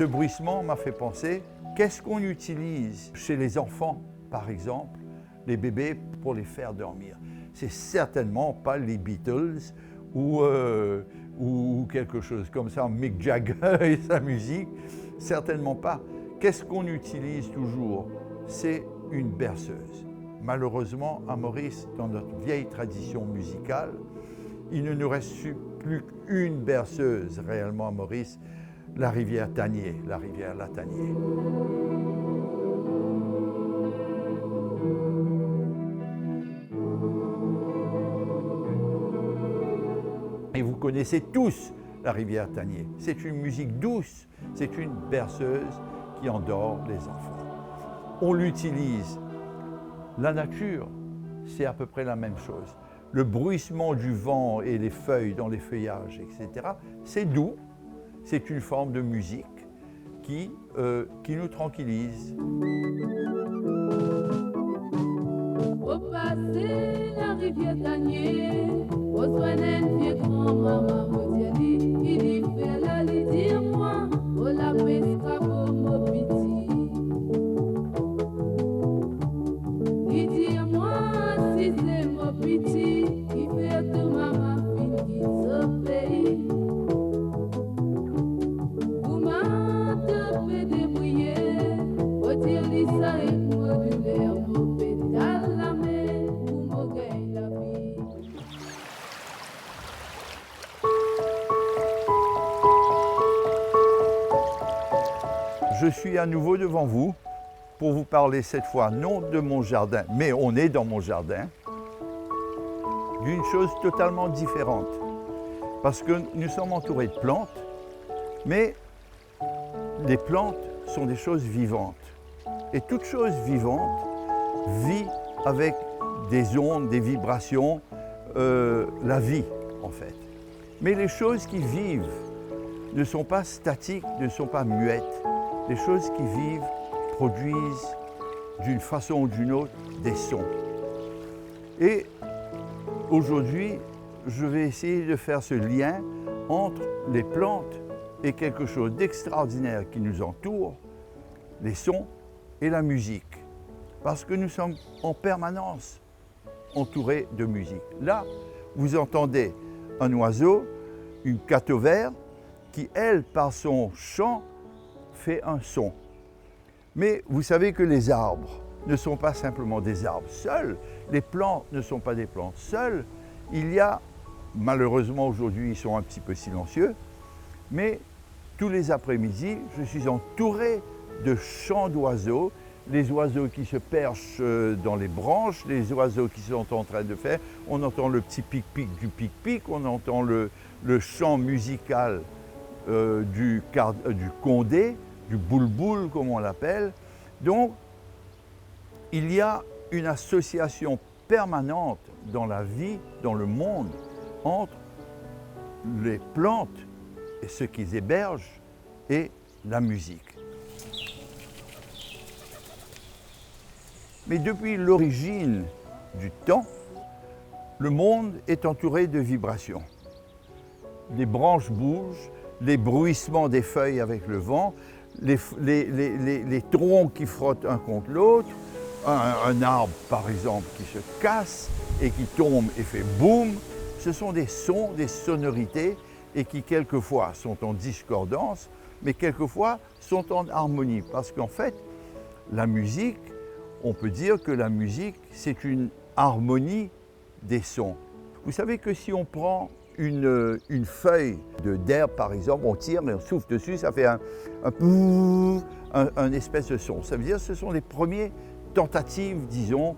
Ce bruissement m'a fait penser, qu'est-ce qu'on utilise chez les enfants, par exemple, les bébés, pour les faire dormir? C'est certainement pas les Beatles ou quelque chose comme ça, Mick Jagger et sa musique, certainement pas. Qu'est-ce qu'on utilise toujours? C'est une berceuse. Malheureusement, à Maurice, dans notre vieille tradition musicale, il ne nous reste plus qu'une berceuse réellement à Maurice, la rivière Tanier, la rivière Latanier. Et vous connaissez tous la rivière Tanier. C'est une musique douce, c'est une berceuse qui endort les enfants. On l'utilise. La nature, c'est à peu près la même chose. Le bruissement du vent et les feuilles dans les feuillages, etc., c'est doux. C'est une forme de musique qui nous tranquillise. Au passé, la rivière Tanier, au soin d'un vieux grand-maman, il dit fait la dire moi, au la pesca comme petit. Il dit moi, si c'est mon petit, il fait tout maman fin qui se pays. Ou m'a te fait débrouiller, au dire ça et modulaire, mon pétale la main, ou mon gain la vie. Je suis à nouveau devant vous pour vous parler cette fois non de mon jardin, mais on est dans mon jardin, d'une chose totalement différente. Parce que nous sommes entourés de plantes, mais les plantes sont des choses vivantes. Et toute chose vivante vit avec des ondes, des vibrations, la vie en fait. Mais les choses qui vivent ne sont pas statiques, ne sont pas muettes. Les choses qui vivent produisent d'une façon ou d'une autre des sons. Et aujourd'hui, je vais essayer de faire ce lien entre les plantes et quelque chose d'extraordinaire qui nous entoure, les sons et la musique. Parce que nous sommes en permanence entourés de musique. Là, vous entendez un oiseau, une catovère, qui, elle, par son chant, fait un son. Mais vous savez que les arbres ne sont pas simplement des arbres seuls, les plantes ne sont pas des plantes seules. Il y a, malheureusement aujourd'hui ils sont un petit peu silencieux, mais tous les après-midi, je suis entouré de chants d'oiseaux, les oiseaux qui se perchent dans les branches, les oiseaux qui sont en train de faire, on entend le petit pic-pic du pic-pic, on entend le chant musical du condé, du boule-boule comme on l'appelle. Donc, il y a une association permanente dans la vie, dans le monde, entre les plantes et ce qu'ils hébergent et la musique. Mais depuis l'origine du temps, le monde est entouré de vibrations. Les branches bougent, les bruissements des feuilles avec le vent, les troncs qui frottent un contre l'autre, un arbre par exemple qui se casse et qui tombe et fait boum. Ce sont des sons, des sonorités et qui quelquefois sont en discordance, mais quelquefois sont en harmonie. Parce qu'en fait, la musique, on peut dire que la musique, c'est une harmonie des sons. Vous savez que si on prend une feuille d'herbe, par exemple, on tire et on souffle dessus, ça fait un espèce de son. Ça veut dire que ce sont les premières tentatives, disons,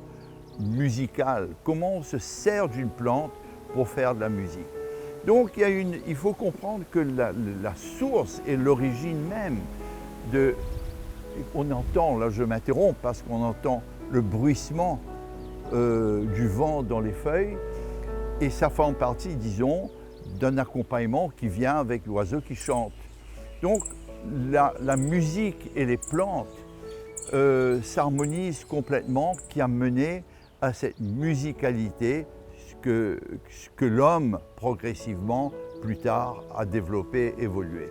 musicales. Comment on se sert d'une plante pour faire de la musique. Donc il faut comprendre que la source et l'origine même de... On entend, là je m'interromps parce qu'on entend le bruissement du vent dans les feuilles, et ça fait partie, disons, d'un accompagnement qui vient avec l'oiseau qui chante. Donc la musique et les plantes s'harmonisent complètement, qui a mené à cette musicalité que l'homme progressivement, plus tard, a développé, évolué.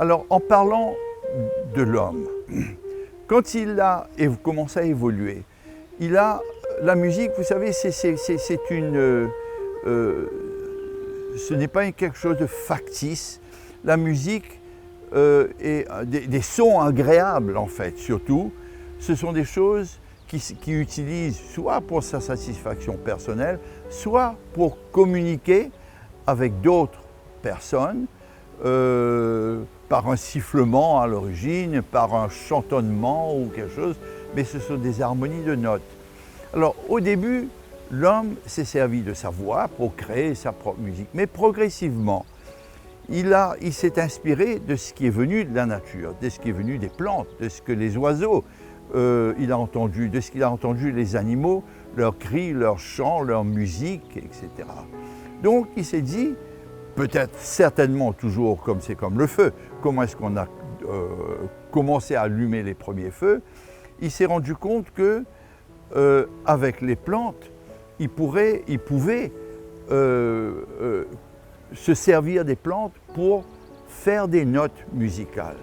Alors, en parlant de l'homme, quand il a commencé à évoluer, la musique, vous savez, ce n'est pas quelque chose de factice. La musique et des sons agréables, en fait, surtout, ce sont des choses qui utilisent soit pour sa satisfaction personnelle, soit pour communiquer avec d'autres personnes, par un sifflement à l'origine, par un chantonnement ou quelque chose, mais ce sont des harmonies de notes. Alors au début, l'homme s'est servi de sa voix pour créer sa propre musique, mais progressivement, il s'est inspiré de ce qui est venu de la nature, de ce qui est venu des plantes, de ce que les oiseaux, il a entendu, de ce qu'il a entendu les animaux, leurs cris, leurs chants, leur musique, etc. Donc il s'est dit, peut-être certainement toujours comme c'est comme le feu, comment est-ce qu'on a commencé à allumer les premiers feux, il s'est rendu compte que avec les plantes, il pouvait se servir des plantes pour faire des notes musicales.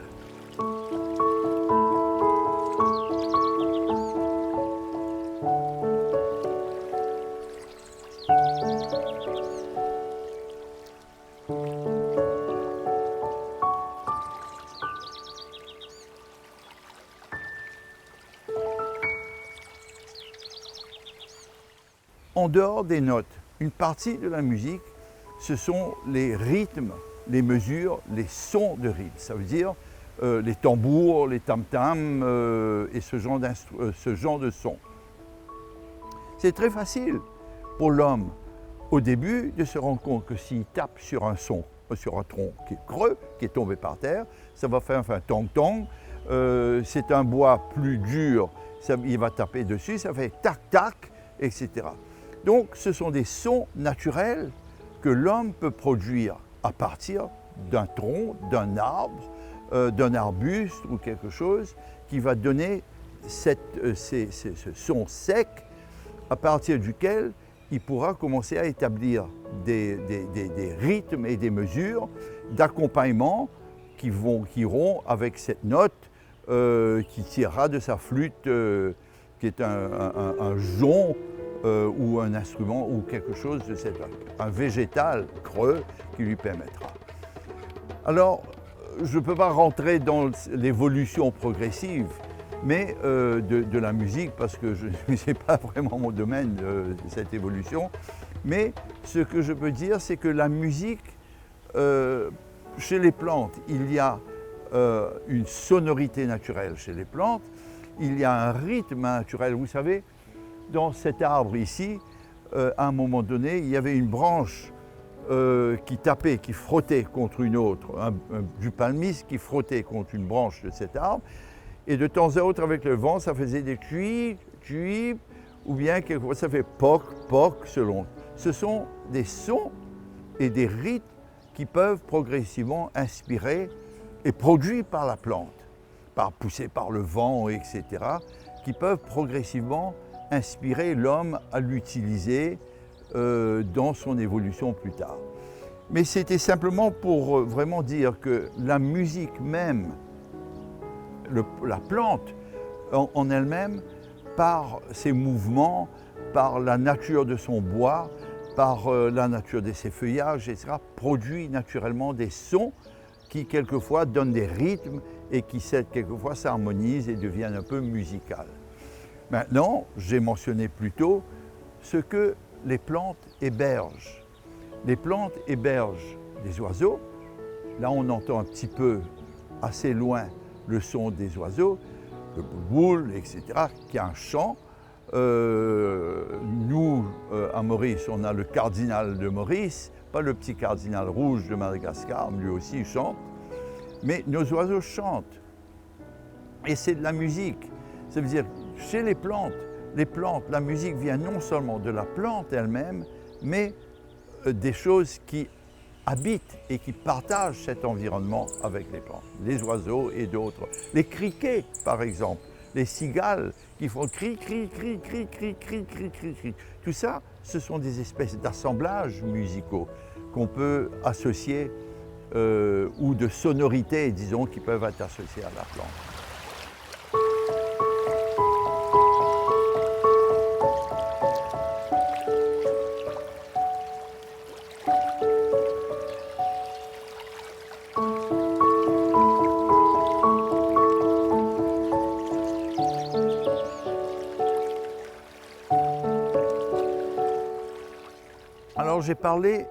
En dehors des notes, une partie de la musique, ce sont les rythmes, les mesures, les sons de rythme. Ça veut dire les tambours, les tam-tams et ce genre de sons. C'est très facile pour l'homme, au début, de se rendre compte que s'il tape sur un son, sur un tronc qui est creux, qui est tombé par terre, ça va faire un tong-tong. C'est un bois plus dur, il va taper dessus, ça fait tac-tac, etc. Donc ce sont des sons naturels que l'homme peut produire à partir d'un tronc, d'un arbre, d'un arbuste ou quelque chose qui va donner ce son sec à partir duquel il pourra commencer à établir des rythmes et des mesures d'accompagnement qui iront avec cette note qui tirera de sa flûte qui est un jonc ou un instrument ou quelque chose de un végétal creux qui lui permettra. Alors, je ne peux pas rentrer dans l'évolution progressive mais de la musique parce que ce n'est pas vraiment mon domaine, cette évolution. Mais ce que je peux dire, c'est que la musique, chez les plantes, il y a une sonorité naturelle chez les plantes, il y a un rythme naturel. Vous savez, dans cet arbre ici, à un moment donné, il y avait une branche qui tapait, qui frottait contre une autre, du palmiste qui frottait contre une branche de cet arbre. Et de temps à autre, avec le vent, ça faisait des tuip, tuip, ou bien quelquefois ça fait poc, poc, selon. Ce sont des sons et des rythmes qui peuvent progressivement inspirer et produits par la plante, poussés par le vent, etc., qui peuvent progressivement inspirer l'homme à l'utiliser dans son évolution plus tard. Mais c'était simplement pour vraiment dire que la musique même, la plante en elle-même, par ses mouvements, par la nature de son bois, par la nature de ses feuillages, etc., produit naturellement des sons qui quelquefois donnent des rythmes et qui quelquefois s'harmonisent et deviennent un peu musicales. Maintenant, j'ai mentionné plus tôt ce que les plantes hébergent. Les plantes hébergent des oiseaux. Là, on entend un petit peu assez loin le son des oiseaux, le boule-boule, etc., qui a un chant. Nous, à Maurice, on a le cardinal de Maurice, pas le petit cardinal rouge de Madagascar, lui aussi chante. Mais nos oiseaux chantent. Et c'est de la musique. Ça veut dire, chez les plantes, la musique vient non seulement de la plante elle-même, mais des choses qui habitent et qui partagent cet environnement avec les plantes, les oiseaux et d'autres. Les criquets, par exemple, les cigales qui font cri, cri, cri, cri, cri, cri, cri, cri, cri. Tout ça, ce sont des espèces d'assemblages musicaux qu'on peut associer ou de sonorités, disons, qui peuvent être associées à la plante. Alors j'ai parlé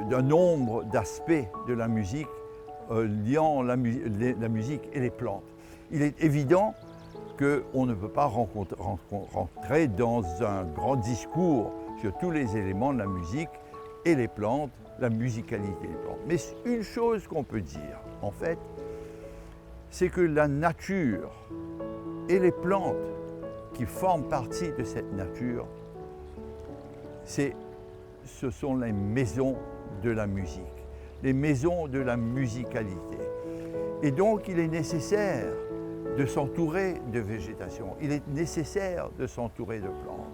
d'un nombre d'aspects de la musique liant la musique et les plantes. Il est évident qu'on ne peut pas rentrer dans un grand discours sur tous les éléments de la musique et les plantes, la musicalité des plantes. Mais une chose qu'on peut dire, en fait, c'est que la nature et les plantes qui forment partie de cette nature, ce sont les maisons de la musique, les maisons de la musicalité. Et donc, il est nécessaire de s'entourer de végétation, il est nécessaire de s'entourer de plantes.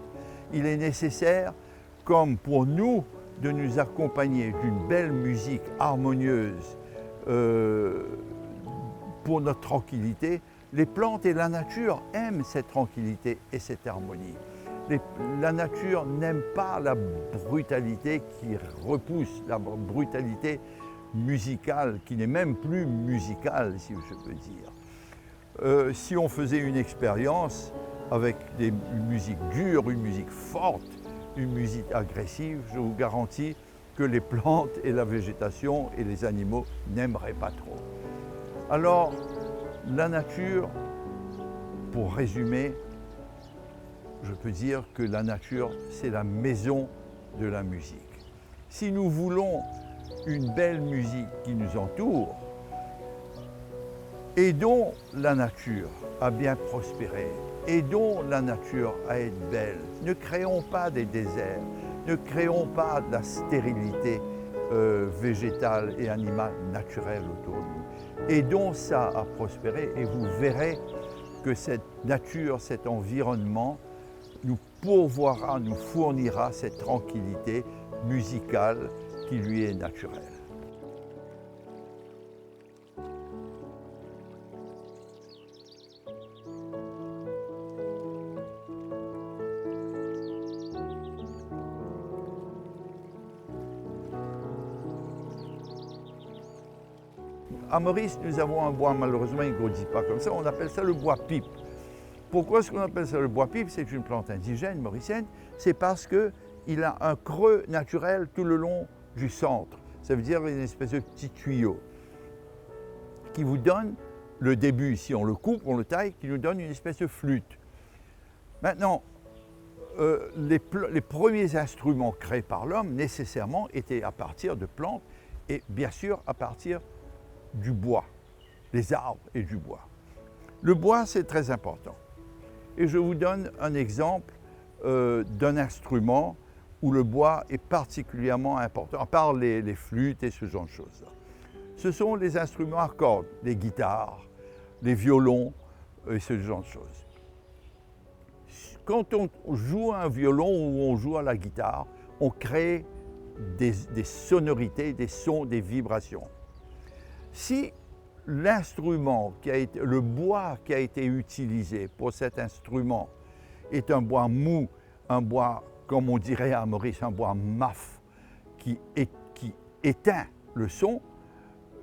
Il est nécessaire, comme pour nous, de nous accompagner d'une belle musique harmonieuse pour notre tranquillité. Les plantes et la nature aiment cette tranquillité et cette harmonie. La nature n'aime pas la brutalité qui repousse, la brutalité musicale, qui n'est même plus musicale, si je peux dire. Si on faisait une expérience avec une musique dure, une musique forte, une musique agressive, je vous garantis que les plantes et la végétation et les animaux n'aimeraient pas trop. Alors, la nature, pour résumer, je peux dire que la nature, c'est la maison de la musique. Si nous voulons une belle musique qui nous entoure, aidons la nature à bien prospérer, aidons la nature à être belle. Ne créons pas des déserts, ne créons pas de la stérilité végétale et animale naturelle autour de nous. Aidons ça à prospérer et vous verrez que cette nature, cet environnement, nous pourvoira, nous fournira cette tranquillité musicale qui lui est naturelle. À Maurice, nous avons un bois, malheureusement, il ne grandit pas comme ça, on appelle ça le bois pipe. Pourquoi est-ce qu'on appelle ça le bois pipe? C'est une plante indigène mauricienne. C'est parce qu'il a un creux naturel tout le long du centre. Ça veut dire une espèce de petit tuyau qui vous donne le début, si on le coupe, on le taille, qui nous donne une espèce de flûte. Maintenant, les premiers instruments créés par l'homme, nécessairement, étaient à partir de plantes et bien sûr à partir du bois, des arbres et du bois. Le bois, c'est très important. Et je vous donne un exemple d'un instrument où le bois est particulièrement important, à part les flûtes et ce genre de choses. Ce sont les instruments à cordes, les guitares, les violons et ce genre de choses. Quand on joue un violon ou on joue à la guitare, on crée des sonorités, des sons, des vibrations. Si l'instrument, le bois qui a été utilisé pour cet instrument est un bois mou, un bois, comme on dirait à Maurice, un bois maf, qui éteint le son,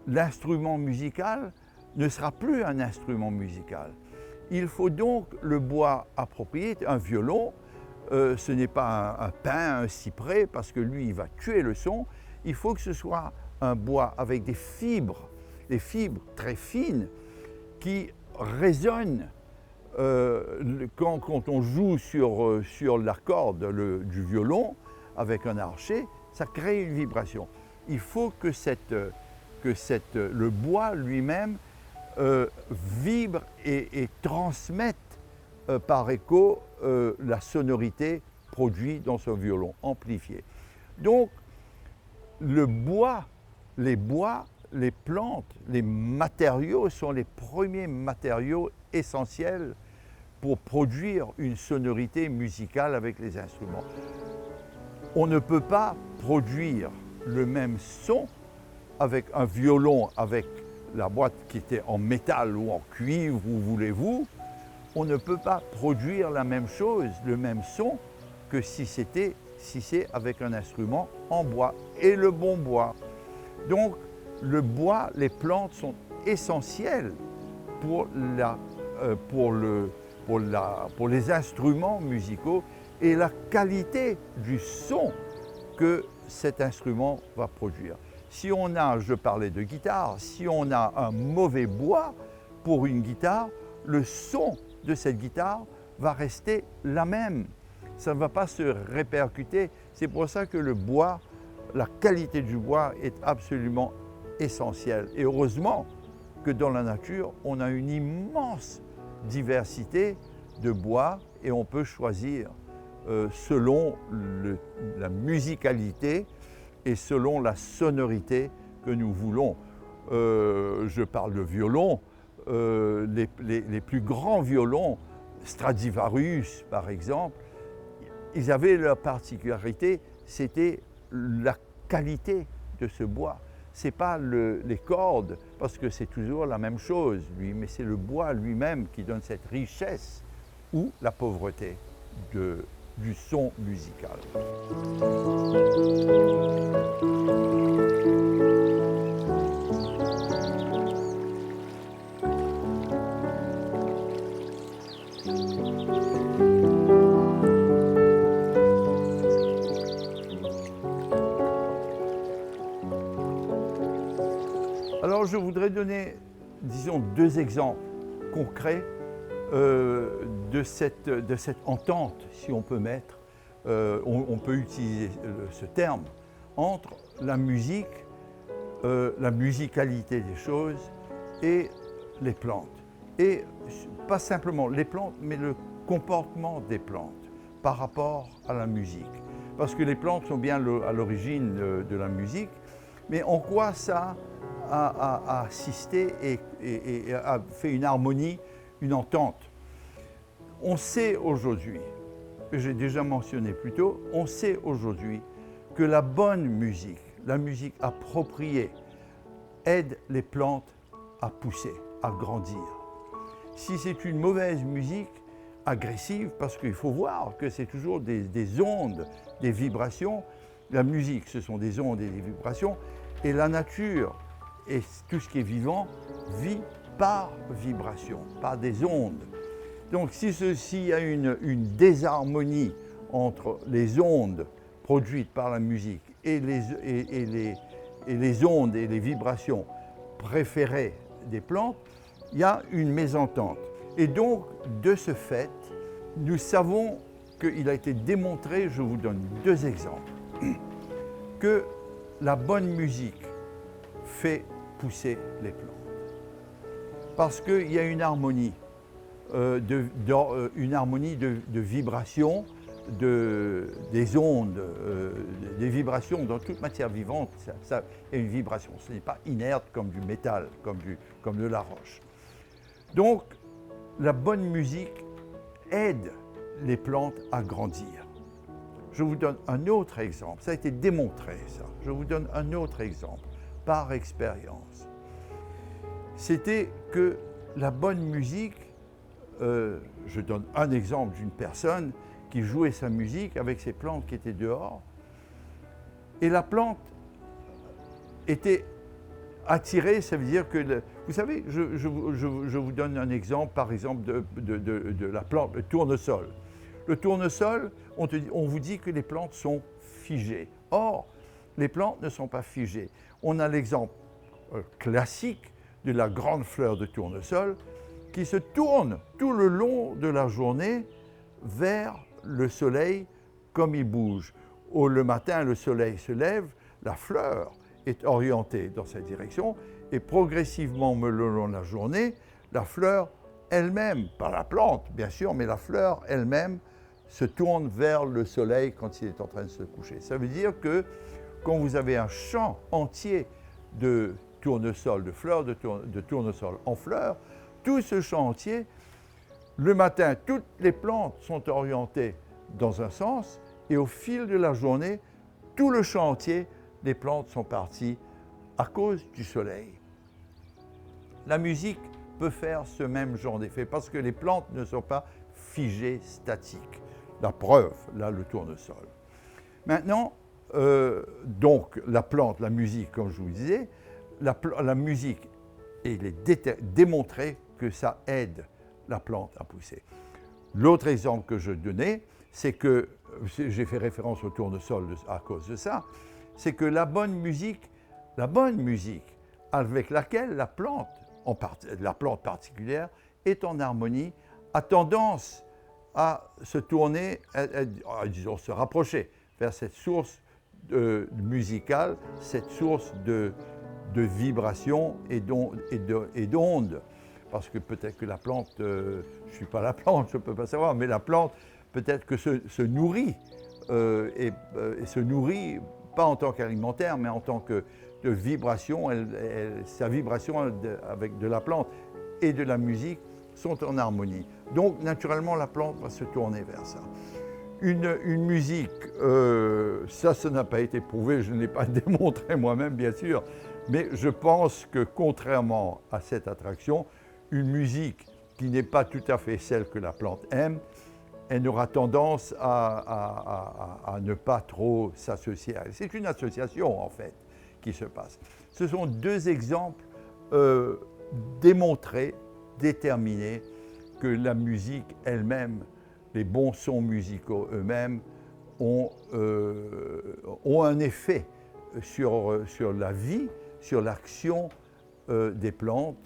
l'instrument musical ne sera plus un instrument musical. Il faut donc le bois approprié, un violon, ce n'est pas un pin, un cyprès, parce que lui, il va tuer le son. Il faut que ce soit un bois avec des fibres très fines qui résonnent quand on joue sur la corde du violon avec un archet, ça crée une vibration. Il faut que le bois lui-même vibre et transmette par écho la sonorité produite dans son violon, amplifiée. Donc, les plantes, les matériaux sont les premiers matériaux essentiels pour produire une sonorité musicale avec les instruments. On ne peut pas produire le même son avec un violon, avec la boîte qui était en métal ou en cuivre, où voulez-vous, on ne peut pas produire la même chose, le même son, que si c'est avec un instrument en bois, et le bon bois. Donc, le bois, les plantes sont essentielles pour les instruments musicaux et la qualité du son que cet instrument va produire. Si on a, je parlais de guitare, si on a un mauvais bois pour une guitare, le son de cette guitare va rester la même. Ça ne va pas se répercuter. C'est pour ça que le bois, la qualité du bois est absolument essentielle. Et heureusement que dans la nature, on a une immense diversité de bois et on peut choisir selon la musicalité et selon la sonorité que nous voulons. Je parle de violon, les plus grands violons, Stradivarius par exemple, ils avaient leur particularité, c'était la qualité de ce bois. Ce n'est pas les cordes, parce que c'est toujours la même chose, mais c'est le bois lui-même qui donne cette richesse ou la pauvreté du son musical. Alors je voudrais donner, disons, 2 exemples concrets de cette entente, si on peut mettre, on peut utiliser ce terme, entre la musique, la musicalité des choses et les plantes. Et pas simplement les plantes, mais le comportement des plantes par rapport à la musique. Parce que les plantes sont bien à l'origine de la musique, mais en quoi ça a assisté et a fait une harmonie, une entente. On sait aujourd'hui, que j'ai déjà mentionné plus tôt, on sait aujourd'hui que la bonne musique, la musique appropriée, aide les plantes à pousser, à grandir. Si c'est une mauvaise musique, agressive, parce qu'il faut voir que c'est toujours des ondes, des vibrations, la musique ce sont des ondes et des vibrations, et la nature et tout ce qui est vivant vit par vibration, par des ondes. Donc s'il y a une désharmonie entre les ondes produites par la musique et les ondes et les vibrations préférées des plantes, il y a une mésentente. Et donc, de ce fait, nous savons qu'il a été démontré, je vous donne 2 exemples, que la bonne musique fait pousser les plantes. Parce qu'il y a une harmonie, de vibrations, des ondes, des vibrations dans toute matière vivante, ça est une vibration. Ce n'est pas inerte comme du métal, comme de la roche. Donc, la bonne musique aide les plantes à grandir. Je vous donne un autre exemple. Ça a été démontré, ça. Je vous donne un autre exemple, par expérience. C'était que la bonne musique, je donne un exemple d'une personne qui jouait sa musique avec ses plantes qui étaient dehors, et la plante était attirée, ça veut dire que, vous savez, je vous donne un exemple, par exemple, de la plante, le tournesol. Le tournesol, on vous dit que les plantes sont figées. Or, les plantes ne sont pas figées. On a l'exemple classique de la grande fleur de tournesol qui se tourne tout le long de la journée vers le soleil comme il bouge. Le matin, le soleil se lève, la fleur est orientée dans cette direction et progressivement le long de la journée, la fleur elle-même, pas la plante bien sûr, mais la fleur elle-même se tourne vers le soleil quand il est en train de se coucher. Ça veut dire que quand vous avez un champ entier de tournesol, de fleurs de tournesol en fleurs, tout ce champ entier, le matin, toutes les plantes sont orientées dans un sens et au fil de la journée, tout le champ entier, les plantes sont parties à cause du soleil. La musique peut faire ce même genre d'effet parce que les plantes ne sont pas figées, statiques. La preuve, là, le tournesol. Maintenant, donc la plante, la musique, comme je vous disais, la musique, il est démontré que ça aide la plante à pousser. L'autre exemple que je donnais, c'est que, j'ai fait référence au tournesol à cause de ça, c'est que la bonne musique avec laquelle la plante particulière, est en harmonie, a tendance à se tourner, disons, se rapprocher vers cette source musicale, cette source de vibration et d'ondes. Parce que peut-être que la plante, je ne suis pas la plante, je ne peux pas savoir, mais la plante peut-être que se nourrit, et se nourrit pas en tant qu'alimentaire, mais en tant que de vibration. Sa vibration avec de la plante et de la musique sont en harmonie. Donc naturellement, la plante va se tourner vers ça. Une musique, ça n'a pas été prouvé, je ne l'ai pas démontré moi-même bien sûr, mais je pense que contrairement à cette attraction, une musique qui n'est pas tout à fait celle que la plante aime, elle aura tendance à ne pas trop s'associer à elle. C'est une association en fait qui se passe. Ce sont deux exemples démontrés, déterminés, que la musique elle-même, les bons sons musicaux eux-mêmes ont un effet sur la vie, sur l'action des plantes.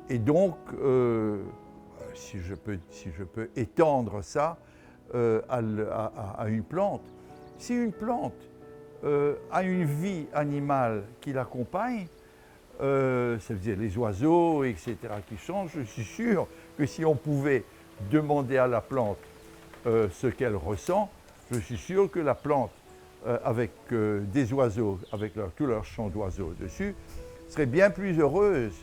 Et donc, si je peux étendre ça à une plante, si une plante a une vie animale qui l'accompagne, ça veut dire les oiseaux, etc., qui changent, je suis sûr que si on pouvait demander à la plante ce qu'elle ressent, je suis sûr que la plante, avec des oiseaux, avec tout leur chant d'oiseaux dessus, serait bien plus heureuse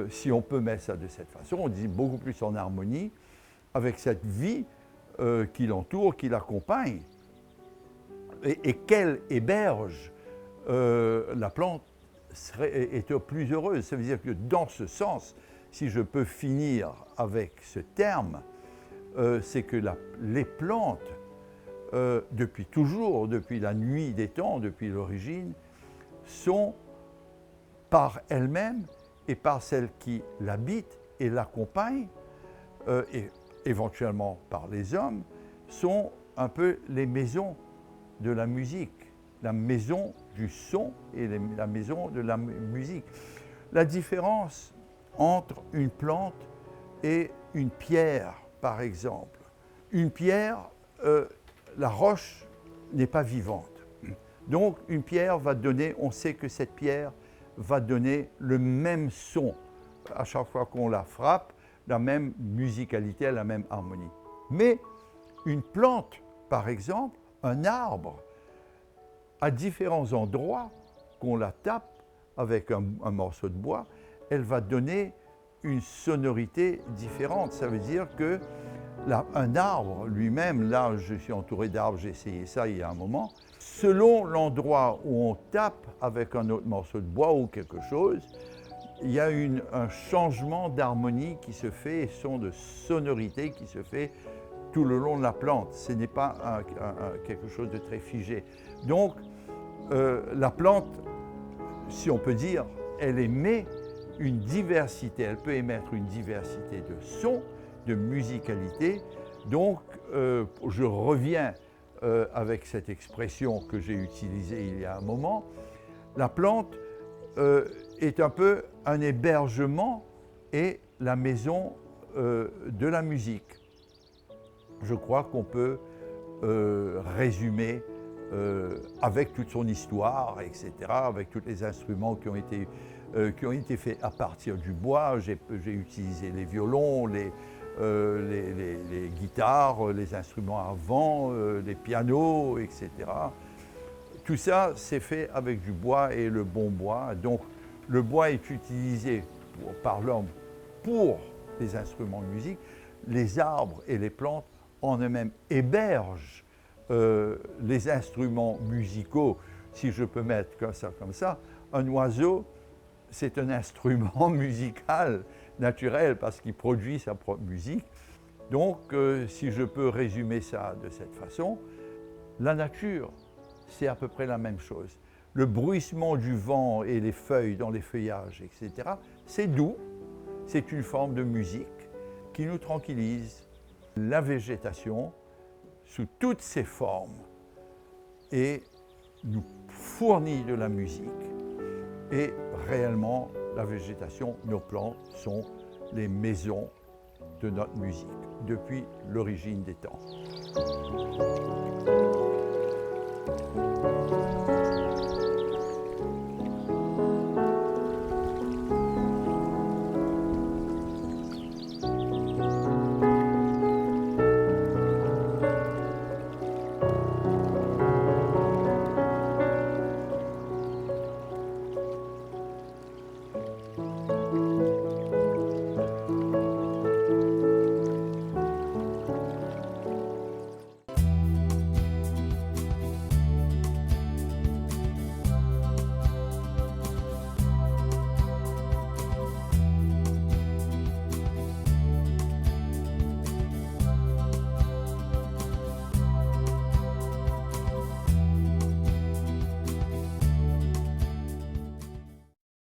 si on peut mettre ça de cette façon, on dit beaucoup plus en harmonie avec cette vie qui l'entoure, qui l'accompagne et qu'elle héberge, la plante est plus heureuse. Ça veut dire que dans ce sens, si je peux finir avec ce terme, c'est que les plantes, depuis toujours, depuis la nuit des temps, depuis l'origine, sont par elles-mêmes et par celles qui l'habitent et l'accompagnent, et éventuellement par les hommes, sont un peu les maisons de la musique, la maison du son et la maison de la musique. La différence entre une plante et une pierre, par exemple. Une pierre, la roche n'est pas vivante. Donc une pierre va donner, on sait que cette pierre va donner le même son à chaque fois qu'on la frappe, la même musicalité, la même harmonie. Mais une plante, par exemple, un arbre, à différents endroits qu'on la tape avec un morceau de bois, elle va donner une sonorité différente. Ça veut dire que un arbre lui-même, là je suis entouré d'arbres, j'ai essayé ça il y a un moment, selon l'endroit où on tape avec un autre morceau de bois ou quelque chose, il y a un changement d'harmonie qui se fait, et son de sonorité qui se fait tout le long de la plante. Ce n'est pas quelque chose de très figé. Donc, la plante, si on peut dire, elle émet une diversité, elle peut émettre une diversité de sons, de musicalité. Donc, je reviens avec cette expression que j'ai utilisée il y a un moment. La plante est un peu un hébergement et la maison de la musique. Je crois qu'on peut résumer avec toute son histoire, etc., avec tous les instruments qui ont été faits à partir du bois. J'ai utilisé les violons, les guitares, les instruments à vent, les pianos, etc. Tout ça, c'est fait avec du bois et le bon bois. Donc, le bois est utilisé par l'homme pour les instruments de musique. Les arbres et les plantes en eux-mêmes hébergent les instruments musicaux, si je peux mettre comme ça, Un oiseau, c'est un instrument musical naturel parce qu'il produit sa propre musique. Donc, si je peux résumer ça de cette façon, la nature, c'est à peu près la même chose. Le bruissement du vent et les feuilles dans les feuillages, etc., c'est doux, c'est une forme de musique qui nous tranquillise. La végétation, sous toutes ses formes, et nous fournit de la musique. Et réellement, la végétation, nos plantes sont les maisons de notre musique depuis l'origine des temps.